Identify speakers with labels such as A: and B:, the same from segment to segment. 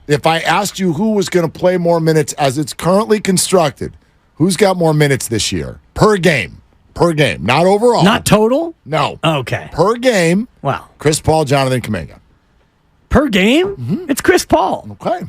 A: If I asked you who was going to play more minutes as it's currently constructed, who's got more minutes this year? Per game. Per game. Not overall.
B: Not total?
A: No.
B: Okay.
A: Per game.
B: Wow.
A: Chris Paul, Jonathan Kuminga.
B: Per game? It's Chris Paul.
A: Okay.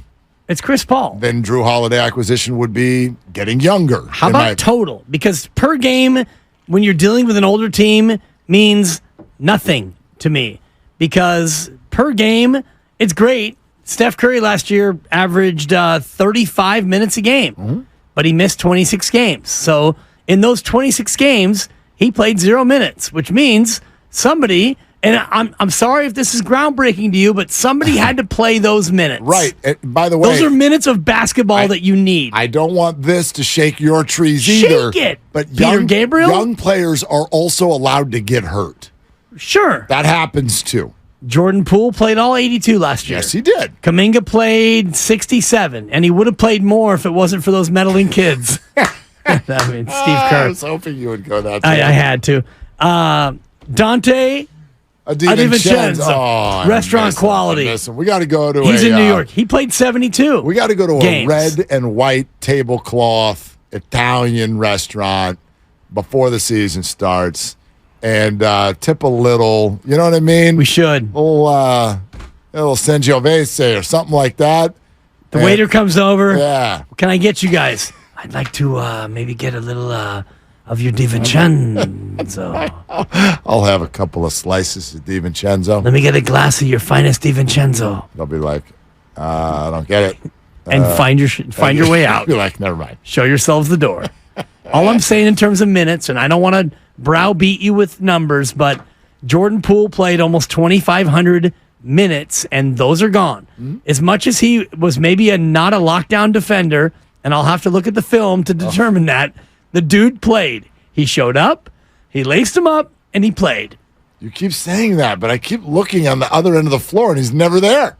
B: It's Chris Paul.
A: Then Jrue Holiday acquisition would be getting younger.
B: How about total? Because per game, when you're dealing with an older team, means nothing to me. Because per game, it's great. Steph Curry last year averaged 35 minutes a game, but he missed 26 games. So in those 26 games, he played 0 minutes, which means somebody, and I'm sorry if this is groundbreaking to you, but somebody had to play those minutes.
A: Right. By the way,
B: those are minutes of basketball that you need.
A: I don't want this to shake your trees either.
B: Shake it.
A: But
B: Gabriel?
A: young players are also allowed to get hurt.
B: Sure.
A: That happens too.
B: Jordan Poole played all 82 last year.
A: Yes, he did.
B: Kuminga played 67, and he would have played more if it wasn't for those meddling kids. I mean, Steve Kerr.
A: I was hoping you would go that.
B: I had to. Dante DiVincenzo.
A: Oh,
B: restaurant quality.
A: We got to go to
B: He's in New York. He played 72.
A: We got to go to
B: games.
A: a red and white tablecloth Italian restaurant before the season starts and tip a little. You know what I mean?
B: We should.
A: A little Sangiovese or something like that.
B: The waiter comes over.
A: Yeah.
B: Can I get you guys? I'd like to maybe get a little of your DiVincenzo.
A: I'll have a couple of slices of DiVincenzo.
B: Let me get a glass of your finest DiVincenzo.
A: They'll be like, I don't get it.
B: And find your way out.
A: Be like, never mind.
B: Show yourselves the door. All I'm saying in terms of minutes, and I don't want to browbeat you with numbers, but Jordan Poole played almost 2,500 minutes, and those are gone. As much as he was maybe not a lockdown defender, and I'll have to look at the film to determine that, the dude played. He showed up, he laced him up, and he played.
A: You keep saying that, but I keep looking on the other end of the floor, and he's never there.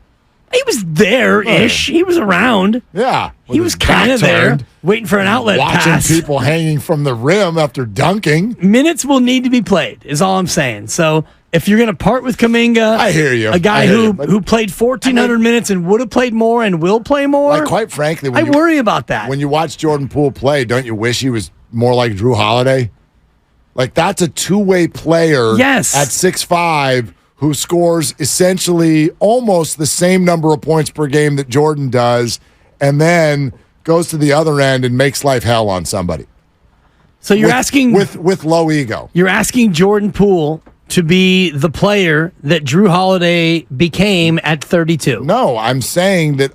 B: He was there-ish. He was around.
A: Yeah.
B: He was kind of there, waiting for an outlet
A: watching
B: pass.
A: People hanging from the rim after dunking.
B: Minutes will need to be played, is all I'm saying. So if you're going to part with Kuminga,
A: I hear you.
B: A guy who played 1,400 minutes and would have played more and will play more.
A: Like, quite frankly,
B: I worry about that.
A: When you watch Jordan Poole play, don't you wish he was more like Jrue Holiday? Like, that's a two-way player at 6'5", who scores essentially almost the same number of points per game that Jordan does, and then goes to the other end and makes life hell on somebody.
B: So you're asking
A: with low ego.
B: You're asking Jordan Poole to be the player that Jrue Holiday became at 32.
A: No, I'm saying that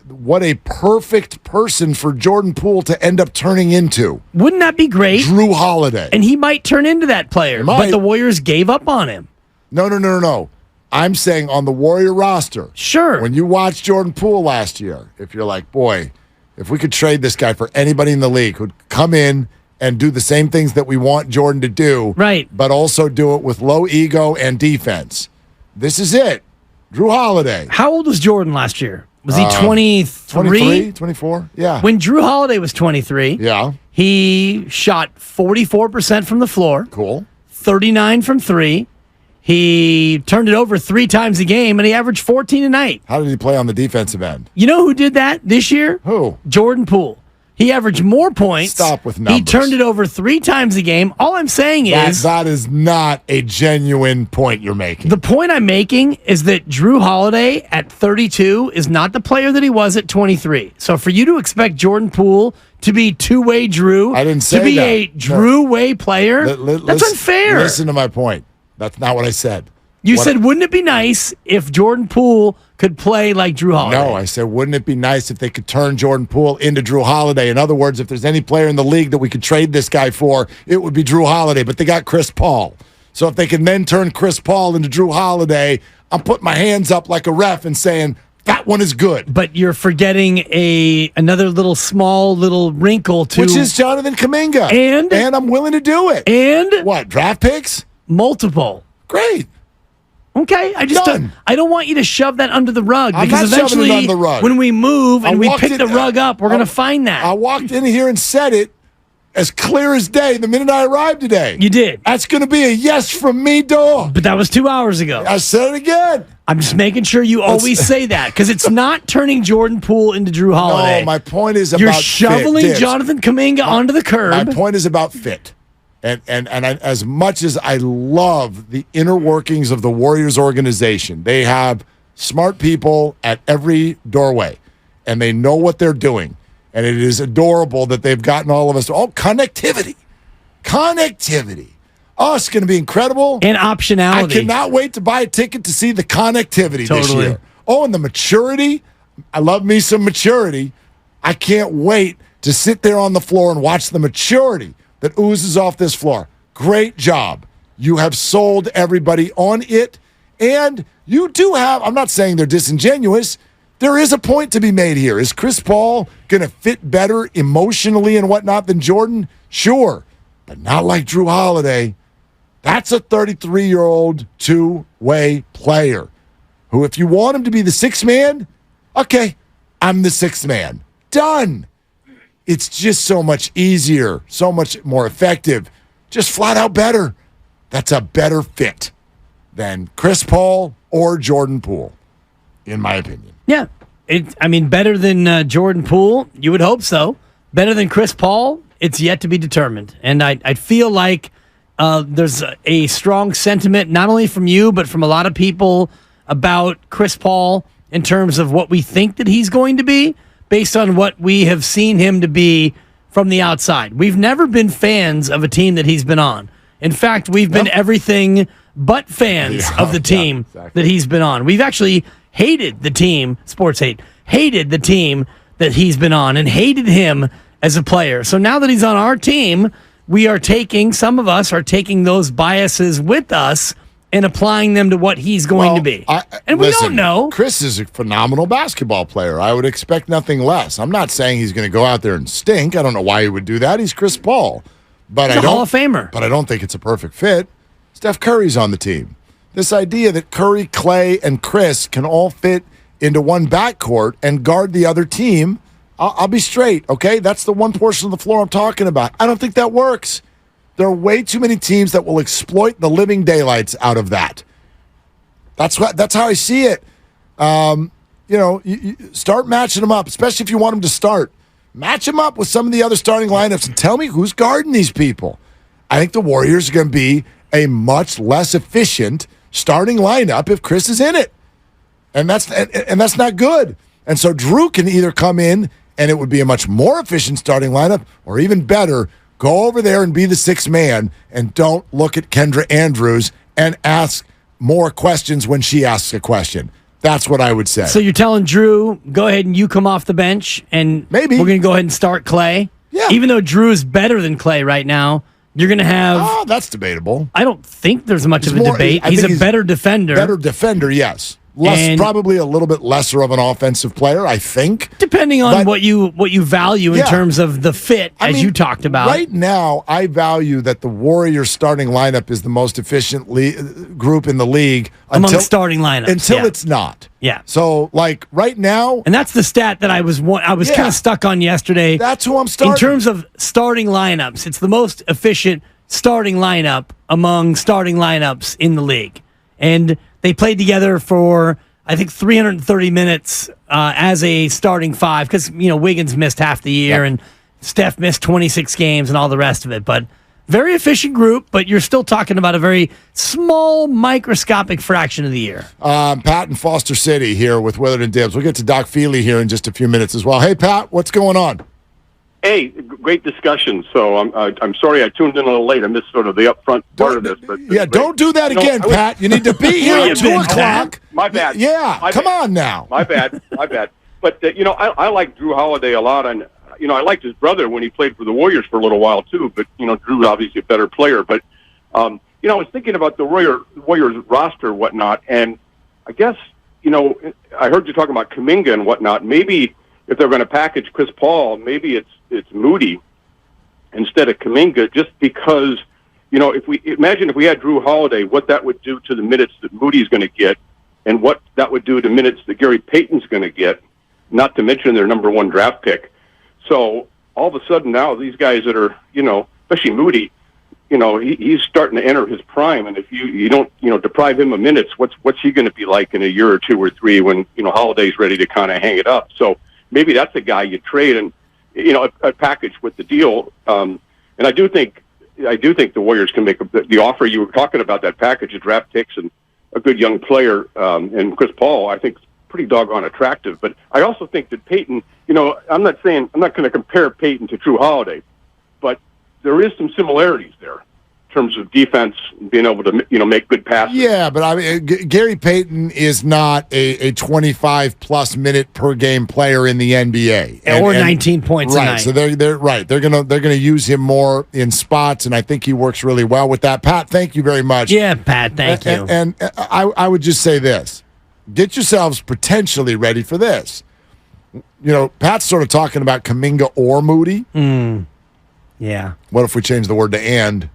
A: what a perfect person for Jordan Poole to end up turning into.
B: Wouldn't that be great?
A: Jrue Holiday.
B: And he might turn into that player, but the Warriors gave up on him.
A: No. I'm saying on the Warrior roster.
B: Sure.
A: When you watched Jordan Poole last year, if you're like, boy, if we could trade this guy for anybody in the league who'd come in and do the same things that we want Jordan to do,
B: right,
A: but also do it with low ego and defense. This is it. Jrue Holiday.
B: How old was Jordan last year? Was he 23?
A: 24? Yeah.
B: When Jrue Holiday was 23, he shot 44% from the floor.
A: Cool.
B: 39 from three. He turned it over 3 times a game, and he averaged 14 a night.
A: How did he play on the defensive end?
B: You know who did that this year?
A: Who?
B: Jordan Poole. He averaged more points.
A: Stop with numbers.
B: He turned it over 3 times a game. All I'm saying is...
A: That is not a genuine point you're making.
B: The point I'm making is that Jrue Holiday at 32 is not the player that he was at 23. So for you to expect Jordan Poole to be two-way Jrue...
A: I didn't say
B: to be
A: that.
B: a Jrue-way player, that's unfair.
A: Listen to my point. That's not what I said.
B: You said, wouldn't it be nice if Jordan Poole could play like Jrue Holiday?
A: No, I said, wouldn't it be nice if they could turn Jordan Poole into Jrue Holiday? In other words, if there's any player in the league that we could trade this guy for, it would be Jrue Holiday. But they got Chris Paul. So if they can then turn Chris Paul into Jrue Holiday, I'm putting my hands up like a ref and saying, that one is good.
B: But you're forgetting another small wrinkle to...
A: Which is Jonathan Kuminga. And I'm willing to do it.
B: And?
A: What, draft picks?
B: Multiple.
A: Great.
B: Okay, I don't want you to shove that under the rug, because
A: I'm not shoving it
B: eventually
A: under the rug.
B: when we move and we pick the rug up, we're going to find that.
A: I walked in here and said it, as clear as day the minute I arrived today.
B: You did.
A: That's going to be a yes from me, dog.
B: But that was 2 hours ago.
A: I said it again.
B: I'm just making sure you always say that because it's not turning Jordan Poole into Jrue Holiday.
A: No, my point is about
B: You're shoveling
A: fit.
B: Jonathan Kuminga onto the curb.
A: My point is about fit. And as much as I love the inner workings of the Warriors organization, they have smart people at every doorway, and they know what they're doing. And it is adorable that they've gotten all of us. Oh, connectivity. Oh, it's going to be incredible.
B: And optionality.
A: I cannot wait to buy a ticket to see the connectivity this year. Oh, and the maturity. I love me some maturity. I can't wait to sit there on the floor and watch the maturity that oozes off this floor. Great job. You have sold everybody on it. And you do have, I'm not saying they're disingenuous. There is a point to be made here. Is Chris Paul going to fit better emotionally and whatnot than Jordan? Sure, but not like Jrue Holiday. That's a 33-year-old two-way player who, if you want him to be the sixth man, okay, I'm the sixth man. Done. It's just so much easier, so much more effective, just flat out better. That's a better fit than Chris Paul or Jordan Poole, in my opinion.
B: Yeah. Better than Jordan Poole? You would hope so. Better than Chris Paul? It's yet to be determined. And I feel like there's a strong sentiment, not only from you, but from a lot of people about Chris Paul in terms of what we think that he's going to be based on what we have seen him to be from the outside. We've never been fans of a team that he's been on. In fact, we've been everything but fans of the team that he's been on. We've actually hated the team, sports hate, hated the team that he's been on and hated him as a player. So now that he's on our team, some of us are taking those biases with us and applying them to what he's going to be. We don't know.
A: Chris is a phenomenal basketball player. I would expect nothing less. I'm not saying he's going to go out there and stink. I don't know why he would do that. He's Chris Paul. But
B: he's a Hall of Famer.
A: But I don't think it's a perfect fit. Steph Curry's on the team. This idea that Curry, Clay, and Chris can all fit into one backcourt and guard the other team, I'll be straight, okay? That's the one portion of the floor I'm talking about. I don't think that works. There are way too many teams that will exploit the living daylights out of that. That's how I see it. You start matching them up, especially if you want them to start. Match them up with some of the other starting lineups and tell me who's guarding these people. I think the Warriors are going to be a much less efficient starting lineup if Chris is in it. And that's not good. And so Jrue can either come in and it would be a much more efficient starting lineup, or even better, go over there and be the sixth man and don't look at Kendra Andrews and ask more questions when she asks a question. That's what I would say.
B: So you're telling Jrue, go ahead and you come off the bench and
A: maybe
B: we're going to go ahead and start Clay?
A: Yeah.
B: Even though Jrue is better than Clay right now, you're going to have...
A: Oh, that's debatable.
B: I don't think there's much of a debate. He's a better defender.
A: Better defender, yes. Probably a little bit lesser of an offensive player, I think.
B: Depending on what you value in terms of the fit, you talked about.
A: Right now, I value that the Warriors starting lineup is the most efficient group in the league.
B: Among starting lineups.
A: Until it's not.
B: Yeah.
A: So, right now...
B: And that's the stat that I was kind of stuck on yesterday.
A: That's who I'm starting.
B: In terms of starting lineups, it's the most efficient starting lineup among starting lineups in the league. And... they played together for, I think, 330 minutes as a starting five because, Wiggins missed half the year and Steph missed 26 games and all the rest of it. But very efficient group, but you're still talking about a very small, microscopic fraction of the year.
A: Pat in Foster City here with Willard and Dibs. We'll get to Doc Feely here in just a few minutes as well. Hey, Pat, what's going on?
C: Hey, great discussion. So I'm sorry I tuned in a little late. I missed sort of the upfront part of this. But
A: don't do that again, Pat. You need to be here at 2 o'clock.
C: My bad.
A: Yeah, come on now.
C: My bad. But, I like Jrue Holiday a lot. And, I liked his brother when he played for the Warriors for a little while, too. But, Drew's obviously a better player. But, I was thinking about the Warriors roster and whatnot. And I guess, I heard you talking about Kuminga and whatnot. Maybe if they're going to package Chris Paul, maybe it's Moody instead of Kuminga, just because, if we had Jrue Holiday, what that would do to the minutes that Moody's going to get and what that would do to minutes that Gary Payton's going to get, not to mention their number one draft pick. So all of a sudden now these guys that are, especially Moody, he's starting to enter his prime, and if you don't, deprive him of minutes, what's he going to be like in a year or 2 or 3 when, Holiday's ready to kind of hang it up? So maybe that's a guy you trade and, a package with the deal. And I do think the Warriors can make the offer. You were talking about that package of draft picks and a good young player, and Chris Paul, I think, is pretty doggone attractive. But I also think that Peyton, I'm not going to compare Peyton to Jrue Holiday, but there is some similarities there in terms of defense and being able to, make good passes.
A: Yeah, but I mean, Gary Payton is not a 25-plus minute per game player in the NBA,
B: or 19 points a night.
A: So they're right. They're gonna use him more in spots, and I think he works really well with that. Pat, thank you very much.
B: Yeah, Pat, thank you.
A: And I would just say this: get yourselves potentially ready for this. Pat's sort of talking about Kuminga or Moody.
B: Yeah.
A: What if we change the word to and?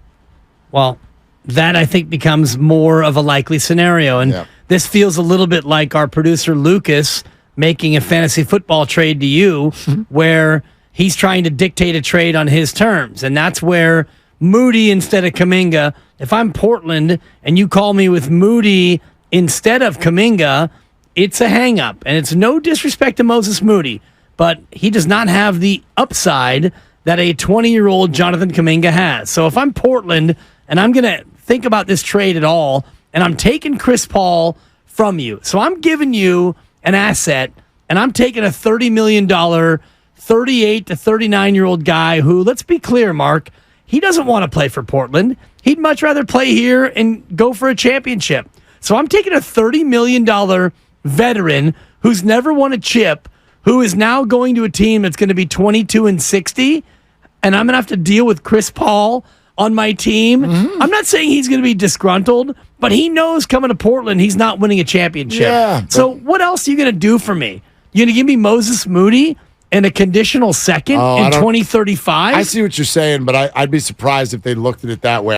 B: Well, that I think becomes more of a likely scenario. And this feels a little bit like our producer Lucas making a fantasy football trade to you where he's trying to dictate a trade on his terms. And that's where Moody instead of Kuminga, if I'm Portland and you call me with Moody instead of Kuminga, it's a hang-up. And it's no disrespect to Moses Moody, but he does not have the upside that a 20-year-old Jonathan Kuminga has. So if I'm Portland and I'm going to think about this trade at all, and I'm taking Chris Paul from you. So I'm giving you an asset, and I'm taking a $30 million, 38 to 39-year-old guy who, let's be clear, Mark, he doesn't want to play for Portland. He'd much rather play here and go for a championship. So I'm taking a $30 million veteran who's never won a chip, who is now going to a team that's going to be 22-60, and I'm going to have to deal with Chris Paul on my team. I'm not saying he's going to be disgruntled, but he knows coming to Portland he's not winning a championship.
A: Yeah,
B: so what else are you going to do for me? You're going to give me Moses Moody and a conditional second in 2035?
A: I see what you're saying, but I'd be surprised if they looked at it that way.